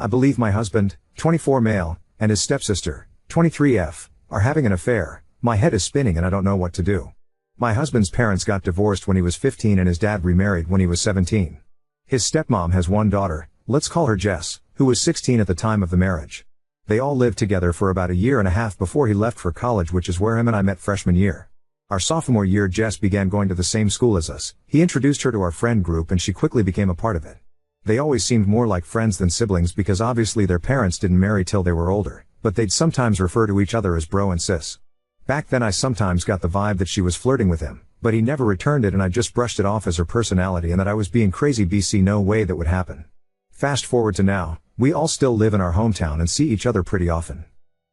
I believe my husband, 24 male, and his stepsister, 23F, are having an affair. My head is spinning and I don't know what to do. My husband's parents got divorced when he was 15 and his dad remarried when he was 17. His stepmom has one daughter, let's call her Jess, who was 16 at the time of the marriage. They all lived together for about a year and a half before he left for college, which is where him and I met freshman year. Our sophomore year, Jess began going to the same school as us. He introduced her to our friend group and she quickly became a part of it. They always seemed more like friends than siblings because obviously their parents didn't marry till they were older, but they'd sometimes refer to each other as bro and sis. Back then I sometimes got the vibe that she was flirting with him, but he never returned it and I just brushed it off as her personality and that I was being crazy. BC, no way that would happen. Fast forward to now, we all still live in our hometown and see each other pretty often.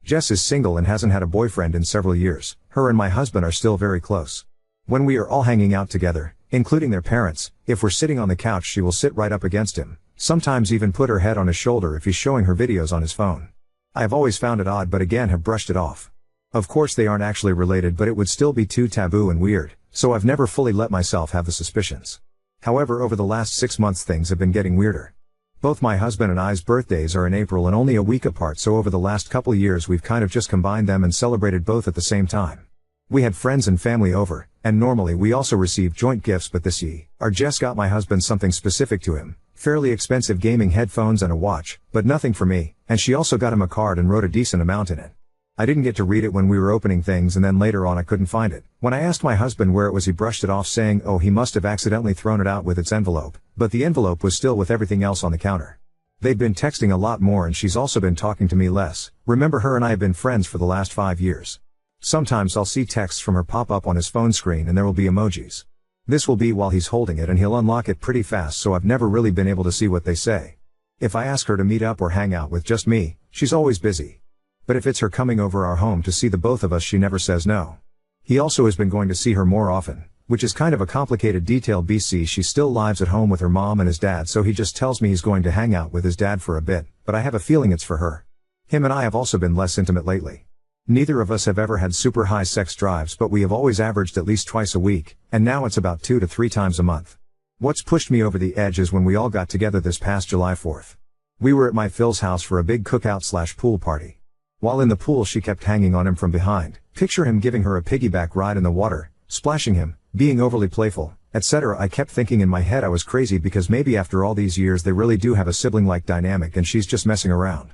Jess is single and hasn't had a boyfriend in several years. Her and my husband are still very close. When we are all hanging out together, including their parents, if we're sitting on the couch she will sit right up against him, sometimes even put her head on his shoulder if he's showing her videos on his phone. I have always found it odd but again have brushed it off. Of course they aren't actually related but it would still be too taboo and weird, so I've never fully let myself have the suspicions. However, over the last 6 months things have been getting weirder. Both my husband and I's birthdays are in April and only a week apart, so over the last couple years we've kind of just combined them and celebrated both at the same time. We had friends and family over, and normally we also receive joint gifts, but this year, Jess got my husband something specific to him, fairly expensive gaming headphones and a watch, but nothing for me, and she also got him a card and wrote a decent amount in it. I didn't get to read it when we were opening things and then later on I couldn't find it. When I asked my husband where it was he brushed it off saying oh he must have accidentally thrown it out with its envelope, but the envelope was still with everything else on the counter. They've been texting a lot more and she's also been talking to me less. Remember, her and I have been friends for the last 5 years. Sometimes I'll see texts from her pop up on his phone screen and there will be emojis. This will be while he's holding it and he'll unlock it pretty fast, so I've never really been able to see what they say. If I ask her to meet up or hang out with just me, she's always busy. But if it's her coming over our home to see the both of us, she never says no. He also has been going to see her more often, which is kind of a complicated detail. BC, she still lives at home with her mom and his dad, so he just tells me he's going to hang out with his dad for a bit, but I have a feeling it's for her. Him and I have also been less intimate lately. Neither of us have ever had super high sex drives, but we have always averaged at least twice a week, and now it's about 2 to 3 times a month. What's pushed me over the edge is when we all got together this past July 4th. We were at my Phil's house for a big cookout/pool party. While in the pool she kept hanging on him from behind. Picture him giving her a piggyback ride in the water, splashing him, being overly playful, etc. I kept thinking in my head I was crazy because maybe after all these years they really do have a sibling-like dynamic and she's just messing around.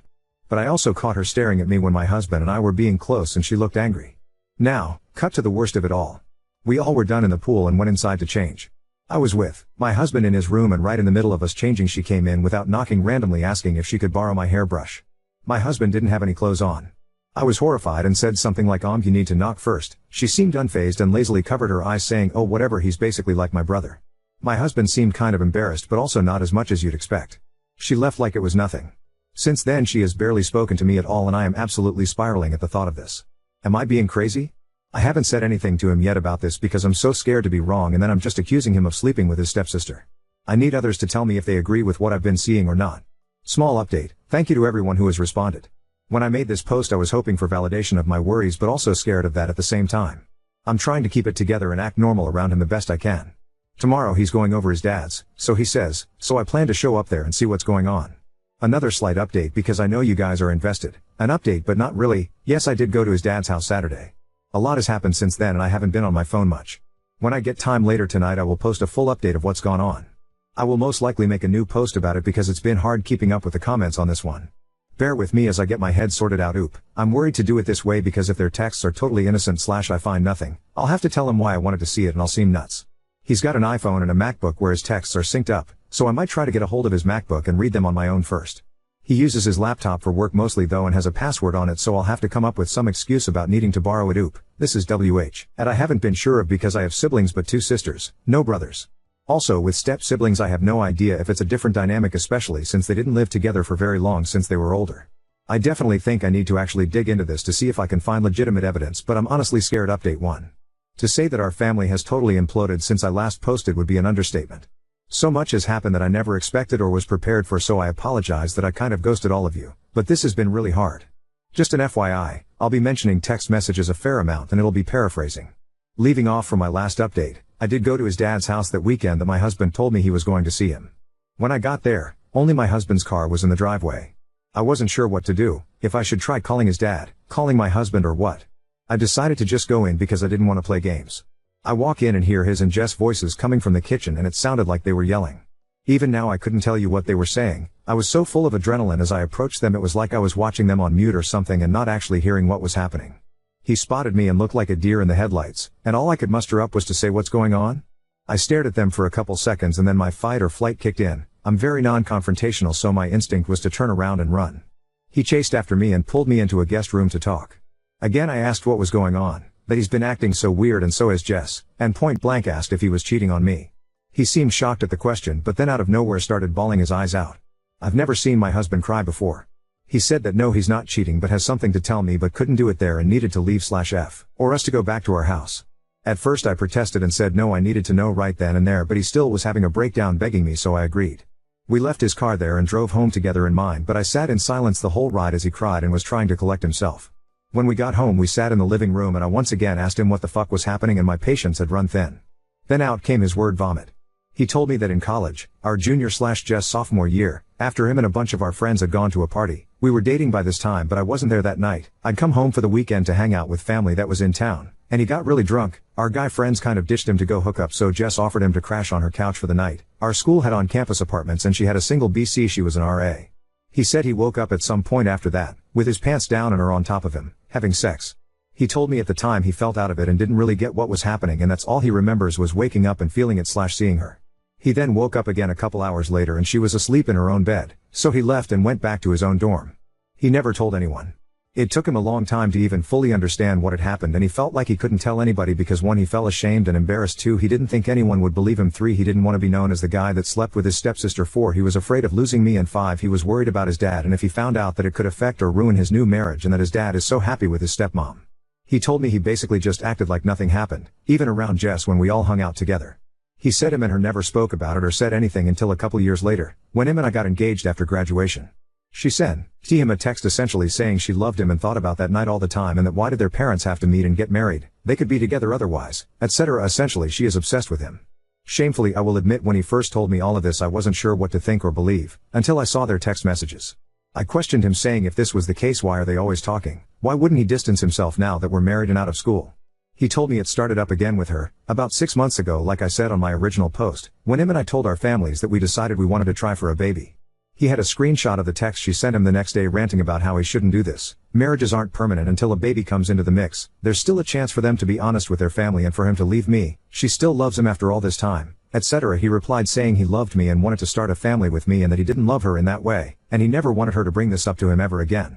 But I also caught her staring at me when my husband and I were being close and she looked angry. Now, cut to the worst of it all. We all were done in the pool and went inside to change. I was with my husband in his room and right in the middle of us changing she came in without knocking, randomly asking if she could borrow my hairbrush. My husband didn't have any clothes on. I was horrified and said something like you need to knock first. She seemed unfazed and lazily covered her eyes saying oh whatever, he's basically like my brother. My husband seemed kind of embarrassed but also not as much as you'd expect. She left like it was nothing. Since then she has barely spoken to me at all and I am absolutely spiraling at the thought of this. Am I being crazy? I haven't said anything to him yet about this because I'm so scared to be wrong and then I'm just accusing him of sleeping with his stepsister. I need others to tell me if they agree with what I've been seeing or not. Small update, thank you to everyone who has responded. When I made this post I was hoping for validation of my worries but also scared of that at the same time. I'm trying to keep it together and act normal around him the best I can. Tomorrow he's going over his dad's, so he says, so I plan to show up there and see what's going on. Another slight update because I know you guys are invested. An update but not really. Yes, I did go to his dad's house Saturday. A lot has happened since then and I haven't been on my phone much. When I get time later tonight I will post a full update of what's gone on. I will most likely make a new post about it because it's been hard keeping up with the comments on this one. Bear with me as I get my head sorted out. I'm worried to do it this way because if their texts are totally innocent / I find nothing, I'll have to tell him why I wanted to see it and I'll seem nuts. He's got an iPhone and a MacBook where his texts are synced up, so I might try to get a hold of his MacBook and read them on my own first. He uses his laptop for work mostly though and has a password on it, so I'll have to come up with some excuse about needing to borrow it. This is WH. And I haven't been sure of because I have siblings but 2 sisters, no brothers. Also with step-siblings I have no idea if it's a different dynamic, especially since they didn't live together for very long since they were older. I definitely think I need to actually dig into this to see if I can find legitimate evidence, but I'm honestly scared. Update 1. To say that our family has totally imploded since I last posted would be an understatement. So much has happened that I never expected or was prepared for, so I apologize that I kind of ghosted all of you, but this has been really hard. Just an FYI, I'll be mentioning text messages a fair amount and it'll be paraphrasing. Leaving off from my last update, I did go to his dad's house that weekend that my husband told me he was going to see him. When I got there, only my husband's car was in the driveway. I wasn't sure what to do, if I should try calling his dad, calling my husband or what. I decided to just go in because I didn't want to play games. I walk in and hear his and Jess' voices coming from the kitchen and it sounded like they were yelling. Even now I couldn't tell you what they were saying. I was so full of adrenaline as I approached them it was like I was watching them on mute or something and not actually hearing what was happening. He spotted me and looked like a deer in the headlights, and all I could muster up was to say, "What's going on?" I stared at them for a couple seconds and then my fight or flight kicked in. I'm very non-confrontational, so my instinct was to turn around and run. He chased after me and pulled me into a guest room to talk. Again I asked what was going on, that he's been acting so weird and so has Jess, and point blank asked if he was cheating on me. He seemed shocked at the question but then out of nowhere started bawling his eyes out. I've never seen my husband cry before. He said that no, he's not cheating but has something to tell me but couldn't do it there and needed to leave/F, or us to go back to our house. At first I protested and said no, I needed to know right then and there, but he still was having a breakdown begging me, so I agreed. We left his car there and drove home together in mine, but I sat in silence the whole ride as he cried and was trying to collect himself. When we got home we sat in the living room and I once again asked him what the fuck was happening and my patience had run thin. Then out came his word vomit. He told me that in college, our junior/Jess sophomore year, after him and a bunch of our friends had gone to a party, we were dating by this time but I wasn't there that night. I'd come home for the weekend to hang out with family that was in town, and he got really drunk. Our guy friends kind of ditched him to go hook up, so Jess offered him to crash on her couch for the night. Our school had on-campus apartments and she had a single BC, she was an RA. He said he woke up at some point after that, with his pants down and her on top of him, having sex. He told me at the time he felt out of it and didn't really get what was happening, and that's all he remembers was waking up and feeling it/seeing her. He then woke up again a couple hours later and she was asleep in her own bed, so he left and went back to his own dorm. He never told anyone. It took him a long time to even fully understand what had happened, and he felt like he couldn't tell anybody because 1, he felt ashamed and embarrassed, 2, he didn't think anyone would believe him, 3, he didn't want to be known as the guy that slept with his stepsister, 4, he was afraid of losing me, and 5, he was worried about his dad and if he found out that it could affect or ruin his new marriage and that his dad is so happy with his stepmom. He told me he basically just acted like nothing happened, even around Jess when we all hung out together. He said him and her never spoke about it or said anything until a couple years later, when him and I got engaged after graduation. She sent him a text essentially saying she loved him and thought about that night all the time and that why did their parents have to meet and get married, they could be together otherwise, etc. Essentially she is obsessed with him. Shamefully I will admit when he first told me all of this I wasn't sure what to think or believe, until I saw their text messages. I questioned him saying if this was the case why are they always talking, why wouldn't he distance himself now that we're married and out of school? He told me it started up again with her, about 6 months ago like I said on my original post, when him and I told our families that we decided we wanted to try for a baby. He had a screenshot of the text she sent him the next day ranting about how he shouldn't do this. Marriages aren't permanent until a baby comes into the mix. There's still a chance for them to be honest with their family and for him to leave me. She still loves him after all this time, etc. He replied saying he loved me and wanted to start a family with me and that he didn't love her in that way, and he never wanted her to bring this up to him ever again.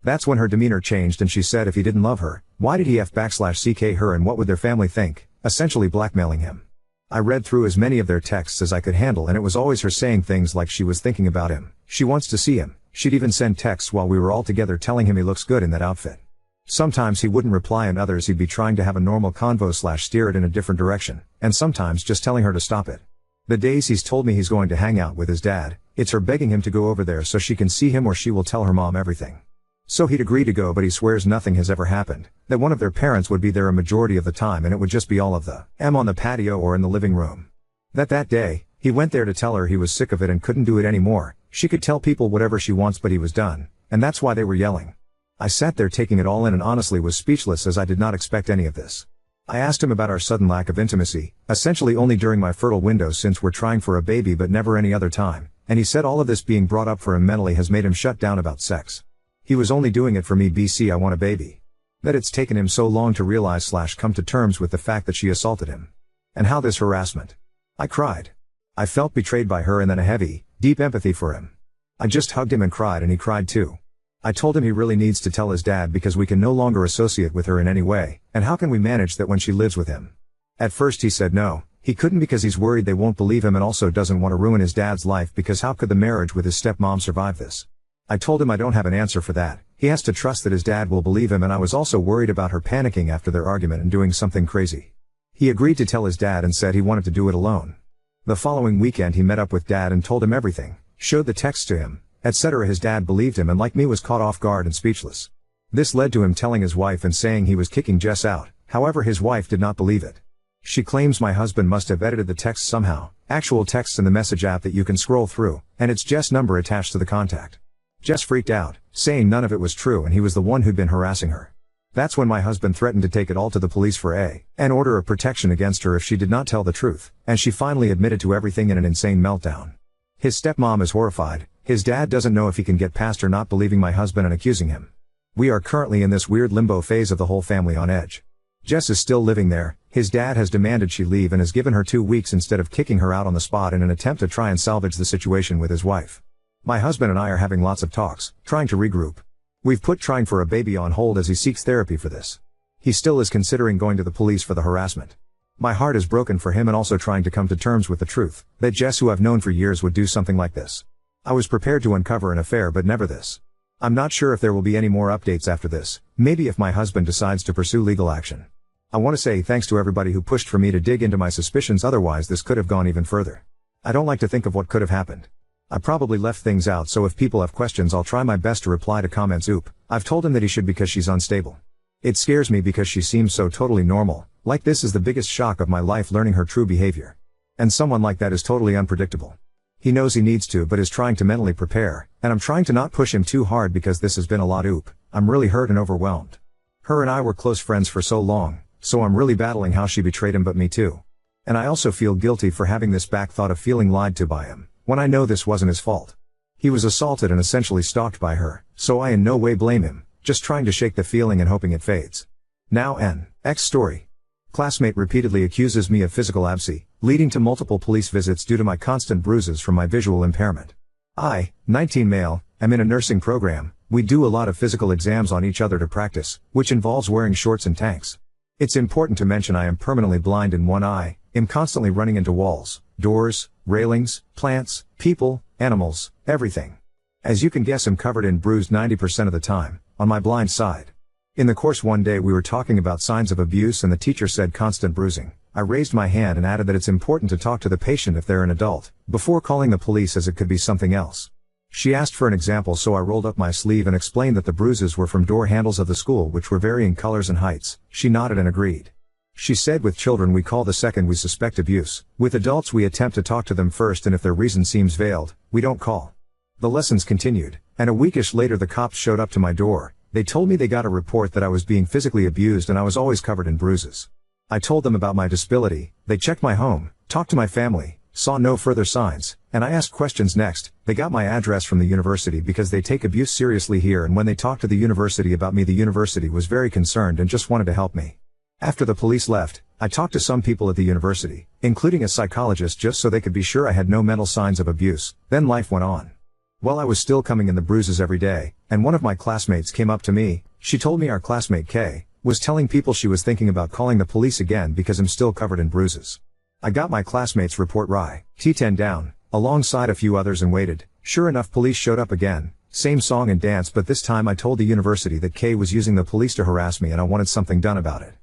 That's when her demeanor changed and she said if he didn't love her, why did he f/ck her and what would their family think, essentially blackmailing him. I read through as many of their texts as I could handle and it was always her saying things like she was thinking about him, she wants to see him, she'd even send texts while we were all together telling him he looks good in that outfit. Sometimes he wouldn't reply and others he'd be trying to have a normal convo/steer it in a different direction, and sometimes just telling her to stop it. The days he's told me he's going to hang out with his dad, it's her begging him to go over there so she can see him or she will tell her mom everything. So he'd agree to go but he swears nothing has ever happened, that one of their parents would be there a majority of the time and it would just be all of them on the patio or in the living room. That day, he went there to tell her he was sick of it and couldn't do it anymore, she could tell people whatever she wants but he was done, and that's why they were yelling. I sat there taking it all in and honestly was speechless as I did not expect any of this. I asked him about our sudden lack of intimacy, essentially only during my fertile window since we're trying for a baby but never any other time, and he said all of this being brought up for him mentally has made him shut down about sex. He was only doing it for me I want a baby. That it's taken him so long to realize/come to terms with the fact that she assaulted him. And how this harassment. I cried. I felt betrayed by her and then a heavy, deep empathy for him. I just hugged him and cried and he cried too. I told him he really needs to tell his dad because we can no longer associate with her in any way, and how can we manage that when she lives with him? At first he said no, he couldn't because he's worried they won't believe him and also doesn't want to ruin his dad's life because how could the marriage with his stepmom survive this? I told him I don't have an answer for that, he has to trust that his dad will believe him and I was also worried about her panicking after their argument and doing something crazy. He agreed to tell his dad and said he wanted to do it alone. The following weekend he met up with dad and told him everything, showed the text to him, etc. His dad believed him and like me was caught off guard and speechless. This led to him telling his wife and saying he was kicking Jess out, however his wife did not believe it. She claims my husband must have edited the text somehow, actual texts in the message app that you can scroll through, and it's Jess' number attached to the contact. Jess freaked out, saying none of it was true and he was the one who'd been harassing her. That's when my husband threatened to take it all to the police for an order of protection against her if she did not tell the truth, and she finally admitted to everything in an insane meltdown. His stepmom is horrified. His dad doesn't know if he can get past her not believing my husband and accusing him. We are currently in this weird limbo phase of the whole family on edge. Jess is still living there. His dad has demanded she leave and has given her 2 weeks instead of kicking her out on the spot in an attempt to try and salvage the situation with his wife. My husband and I are having lots of talks, trying to regroup. We've put trying for a baby on hold as he seeks therapy for this. He still is considering going to the police for the harassment. My heart is broken for him and also trying to come to terms with the truth, that Jess, who I've known for years, would do something like this. I was prepared to uncover an affair but never this. I'm not sure if there will be any more updates after this, maybe if my husband decides to pursue legal action. I want to say thanks to everybody who pushed for me to dig into my suspicions, otherwise this could have gone even further. I don't like to think of what could have happened. I probably left things out, so if people have questions I'll try my best to reply to comments. I've told him that he should because she's unstable. It scares me because she seems so totally normal, like this is the biggest shock of my life, learning her true behavior. And someone like that is totally unpredictable. He knows he needs to but is trying to mentally prepare, and I'm trying to not push him too hard because this has been a lot. I'm really hurt and overwhelmed. Her and I were close friends for so long, so I'm really battling how she betrayed him, but me too. And I also feel guilty for having this back thought of feeling lied to by him, when I know this wasn't his fault. He was assaulted and essentially stalked by her, so I in no way blame him, just trying to shake the feeling and hoping it fades. Now X story. Classmate repeatedly accuses me of physical absence, leading to multiple police visits due to my constant bruises from my visual impairment. I, 19 male, am in a nursing program. We do a lot of physical exams on each other to practice, which involves wearing shorts and tanks. It's important to mention I am permanently blind in one eye, am constantly running into walls, doors, railings, plants, people, animals, everything. As you can guess, I'm covered in bruised 90% of the time, on my blind side. In the course one day we were talking about signs of abuse and the teacher said constant bruising. I raised my hand and added that it's important to talk to the patient if they're an adult, before calling the police, as it could be something else. She asked for an example, so I rolled up my sleeve and explained that the bruises were from door handles of the school, which were varying colors and heights. She nodded and agreed. She said with children we call the second we suspect abuse. With adults we attempt to talk to them first, and if their reason seems veiled, we don't call. The lessons continued, and a weekish later the cops showed up to my door. They told me they got a report that I was being physically abused and I was always covered in bruises. I told them about my disability. They checked my home, talked to my family, saw no further signs, and I asked questions next. They got my address from the university because they take abuse seriously here, and when they talked to the university about me, the university was very concerned and just wanted to help me. After the police left, I talked to some people at the university, including a psychologist, just so they could be sure I had no mental signs of abuse. Then life went on. Well, I was still coming in the bruises every day, and one of my classmates came up to me. She told me our classmate Kay was telling people she was thinking about calling the police again because I'm still covered in bruises. I got my classmate's report right, T10 down, alongside a few others, and waited. Sure enough, police showed up again, same song and dance, but this time I told the university that Kay was using the police to harass me and I wanted something done about it.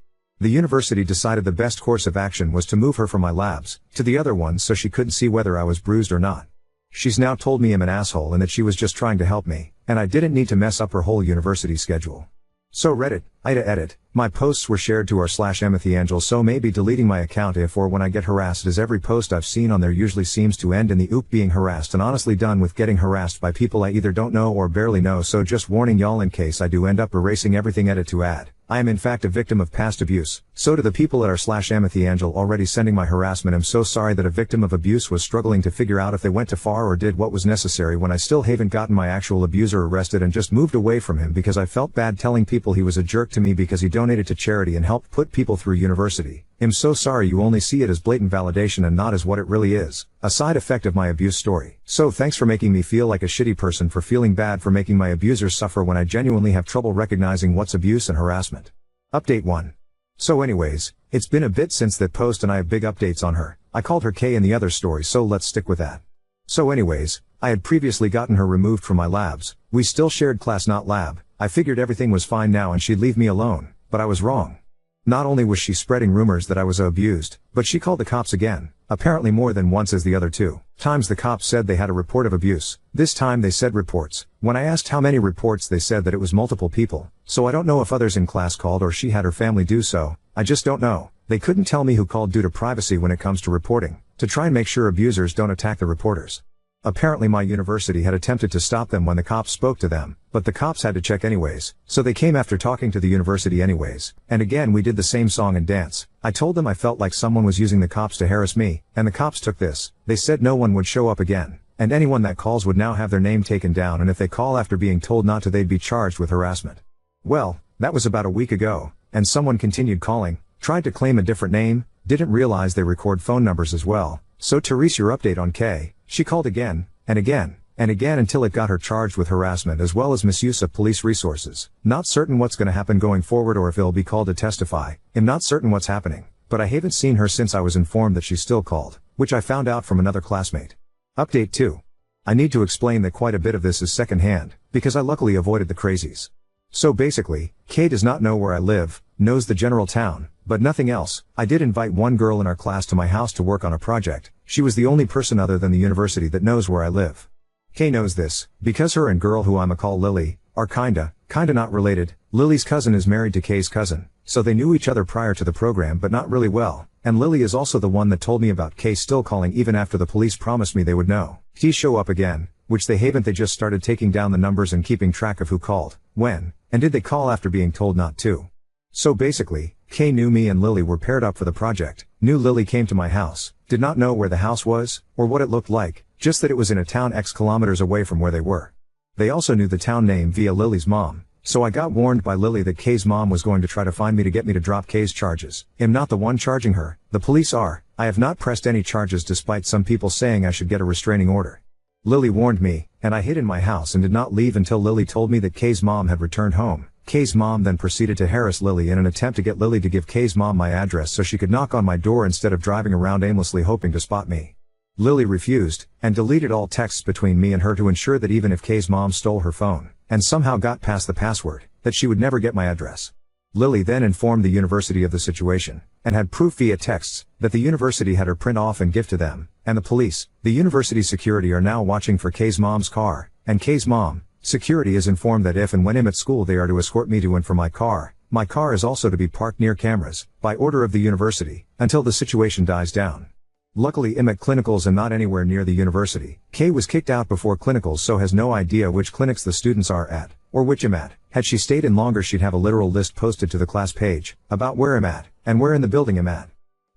The university decided the best course of action was to move her from my labs to the other ones so she couldn't see whether I was bruised or not. She's now told me I'm an asshole and that she was just trying to help me, and I didn't need to mess up her whole university schedule. So Reddit, Ida edit, my posts were shared to r/EmpathyAngel, so maybe deleting my account if or when I get harassed, as every post I've seen on there usually seems to end in the being harassed, and honestly done with getting harassed by people I either don't know or barely know, so just warning y'all in case I do end up erasing everything. Edit to add, I am in fact a victim of past abuse, so to the people at r/EmpathyAngel already sending my harassment, I'm so sorry that a victim of abuse was struggling to figure out if they went too far or did what was necessary when I still haven't gotten my actual abuser arrested and just moved away from him because I felt bad telling people he was a jerk to me because he donated to charity and helped put people through university. I'm so sorry you only see it as blatant validation and not as what it really is, a side effect of my abuse story. So thanks for making me feel like a shitty person for feeling bad for making my abusers suffer when I genuinely have trouble recognizing what's abuse and harassment. Update 1. So anyways, it's been a bit since that post and I have big updates on her. I called her Kay in the other story, so let's stick with that. So anyways, I had previously gotten her removed from my labs. We still shared class, not lab. I figured everything was fine now and she'd leave me alone, but I was wrong. Not only was she spreading rumors that I was abused, but she called the cops again, apparently more than once as the other 2 times the cops said they had a report of abuse. This time they said reports. When I asked how many reports, they said that it was multiple people, so I don't know if others in class called or she had her family do so. I just don't know. They couldn't tell me who called due to privacy when it comes to reporting, to try and make sure abusers don't attack the reporters. Apparently my university had attempted to stop them when the cops spoke to them, but the cops had to check anyways, so they came after talking to the university anyways, and again we did the same song and dance. I told them I felt like someone was using the cops to harass me, and the cops took this. They said no one would show up again, and anyone that calls would now have their name taken down, and if they call after being told not to they'd be charged with harassment. Well, that was about a week ago, and someone continued calling, tried to claim a different name, didn't realize they record phone numbers as well. So Therese, your update on Kay. She called again, and again, and again until it got her charged with harassment as well as misuse of police resources. Not certain what's gonna happen going forward or if it'll be called to testify. I'm not certain what's happening, but I haven't seen her since I was informed that she's still called, which I found out from another classmate. Update 2. I need to explain that quite a bit of this is secondhand, because I luckily avoided the crazies. So basically, Kay does not know where I live, knows the general town, but nothing else. I did invite one girl in our class to my house to work on a project. She was the only person other than the university that knows where I live. Kay knows this, because her and girl who I'ma call Lily, are kinda not related. Lily's cousin is married to Kay's cousin, so they knew each other prior to the program but not really well, and Lily is also the one that told me about Kay still calling even after the police promised me they would know. He show up again, which they haven't. They just started taking down the numbers and keeping track of who called, when, and did they call after being told not to. So basically, Kay knew me and Lily were paired up for the project, knew Lily came to my house, did not know where the house was, or what it looked like, just that it was in a town X kilometers away from where they were. They also knew the town name via Lily's mom, so I got warned by Lily that Kay's mom was going to try to find me to get me to drop Kay's charges. I'm not the one charging her, the police are. I have not pressed any charges despite some people saying I should get a restraining order. Lily warned me, and I hid in my house and did not leave until Lily told me that Kay's mom had returned home. Kay's mom then proceeded to harass Lily in an attempt to get Lily to give Kay's mom my address so she could knock on my door instead of driving around aimlessly hoping to spot me. Lily refused, and deleted all texts between me and her to ensure that even if Kay's mom stole her phone, and somehow got past the password, that she would never get my address. Lily then informed the university of the situation, and had proof via texts, that the university had her print off and give to them, and the police, the university security are now watching for Kay's mom's car, and Kay's mom, security is informed that if and when I'm at school they are to escort me to and from my car. My car is also to be parked near cameras, by order of the university, until the situation dies down. Luckily I'm at clinicals and not anywhere near the university. Kay was kicked out before clinicals so has no idea which clinics the students are at, or which I'm at. Had she stayed in longer she'd have a literal list posted to the class page, about where I'm at, and where in the building I'm at.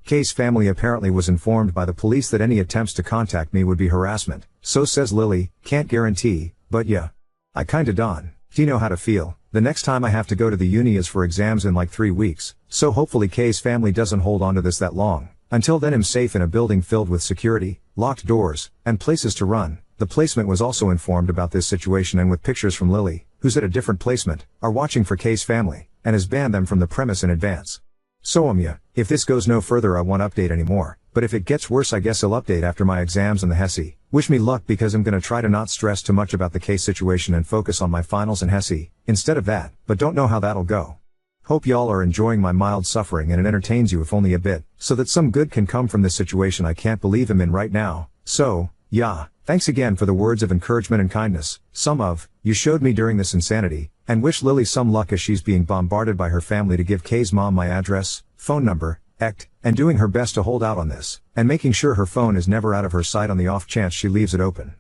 Kay's family apparently was informed by the police that any attempts to contact me would be harassment, so says Lily, can't guarantee, but yeah. I kinda don't know how to feel. The next time I have to go to the uni is for exams in like 3 weeks, so hopefully Kay's family doesn't hold on to this that long. Until then I'm safe in a building filled with security, locked doors, and places to run. The placement was also informed about this situation and with pictures from Lily, who's at a different placement, are watching for Kay's family, and has banned them from the premise in advance. So yeah, if this goes no further I won't update anymore, but if it gets worse I guess I'll update after my exams and the HESI. Wish me luck because I'm gonna try to not stress too much about the case situation and focus on my finals and HESI, instead of that, but don't know how that'll go. Hope y'all are enjoying my mild suffering and it entertains you if only a bit, so that some good can come from this situation I can't believe I'm in right now. So, yeah, thanks again for the words of encouragement and kindness, some of you showed me during this insanity, and wish Lily some luck as she's being bombarded by her family to give Kay's mom my address, phone number, and doing her best to hold out on this, and making sure her phone is never out of her sight on the off chance she leaves it open.